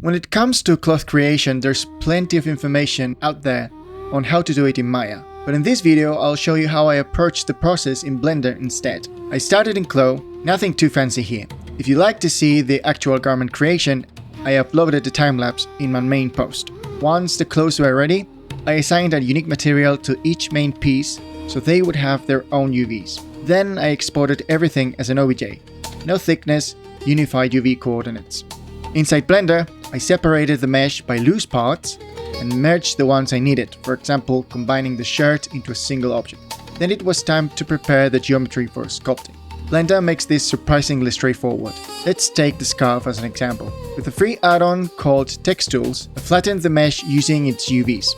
When it comes to cloth creation, there's plenty of information out there on how to do it in Maya. But in this video, I'll show you how I approached the process in Blender instead. I started in CLO, nothing too fancy here. If you like to see the actual garment creation, I uploaded the time-lapse in my main post. Once the clothes were ready, I assigned a unique material to each main piece so they would have their own UVs. Then I exported everything as an OBJ. No thickness, unified UV coordinates. Inside Blender, I separated the mesh by loose parts and merged the ones I needed, for example, combining the shirt into a single object. Then it was time to prepare the geometry for sculpting. Blender makes this surprisingly straightforward. Let's take the scarf as an example. With a free add-on called Text Tools, I flattened the mesh using its UVs.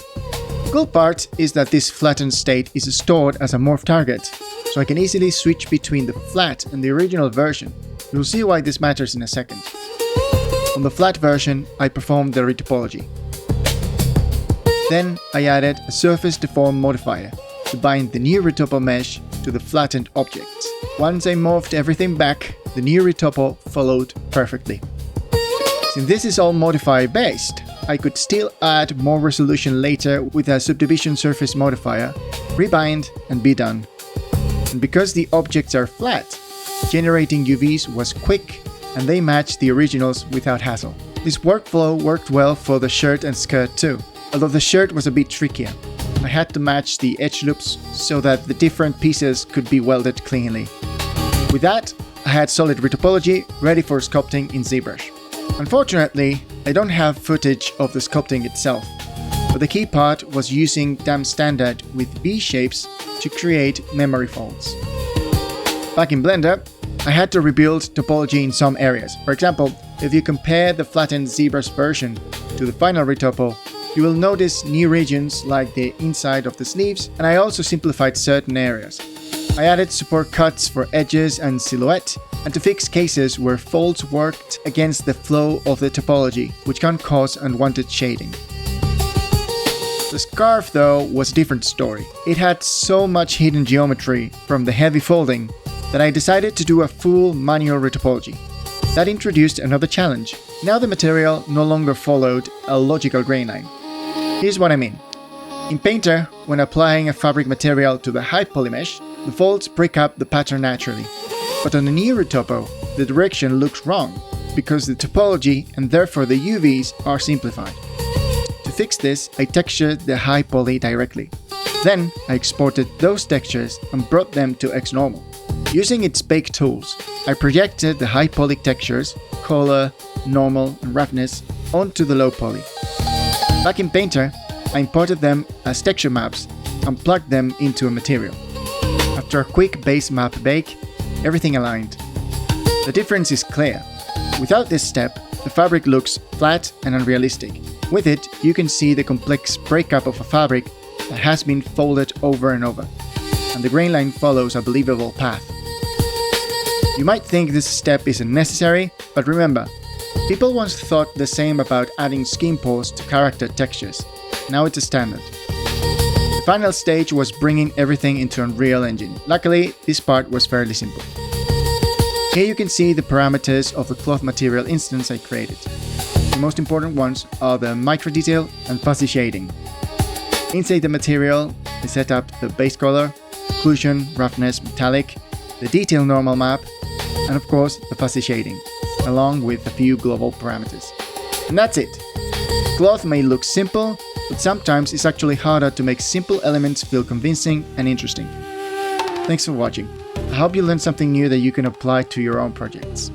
The cool part is that this flattened state is stored as a morph target, so I can easily switch between the flat and the original version. You'll see why this matters in a second. On the flat version, I performed the retopology. Then I added a surface deform modifier to bind the new retopo mesh to the flattened objects. Once I morphed everything back, the new retopo followed perfectly. Since this is all modifier based, I could still add more resolution later with a subdivision surface modifier, rebind and be done. And because the objects are flat, generating UVs was quick and they matched the originals without hassle. This workflow worked well for the shirt and skirt too, although the shirt was a bit trickier. I had to match the edge loops so that the different pieces could be welded cleanly. With that, I had solid retopology ready for sculpting in Zbrush. Unfortunately, I don't have footage of the sculpting itself, but the key part was using DAM standard with V-shapes to create memory folds. Back in Blender, I had to rebuild topology in some areas. For example, if you compare the flattened ZBrush version to the final retopo, you will notice new regions like the inside of the sleeves, and I also simplified certain areas. I added support cuts for edges and silhouette, and to fix cases where folds worked against the flow of the topology, which can cause unwanted shading. The scarf, though, was a different story. It had so much hidden geometry from the heavy folding that I decided to do a full manual retopology. That introduced another challenge. Now the material no longer followed a logical grain line. Here's what I mean. In Painter, when applying a fabric material to the high poly mesh, the folds break up the pattern naturally. But on the new retopo, the direction looks wrong, because the topology and therefore the UVs are simplified. To fix this, I textured the high poly directly. Then I exported those textures and brought them to X-Normal. Using its bake tools, I projected the high poly textures, color, normal, and roughness onto the low poly. Back in Painter, I imported them as texture maps and plugged them into a material. After a quick base map bake, everything aligned. The difference is clear. Without this step, the fabric looks flat and unrealistic. With it, you can see the complex breakup of a fabric that has been folded over and over, and the grain line follows a believable path. You might think this step isn't necessary, but remember, people once thought the same about adding skin pores to character textures. Now it's a standard. The final stage was bringing everything into Unreal Engine. Luckily, this part was fairly simple. Here you can see the parameters of the cloth material instance I created. The most important ones are the micro detail and fuzzy shading. Inside the material, I set up the base color, occlusion, roughness, metallic, the detail normal map, and of course the fuzzy shading, along with a few global parameters. And that's it. Cloth may look simple, but sometimes it's actually harder to make simple elements feel convincing and interesting. Thanks for watching. I hope you learned something new that you can apply to your own projects.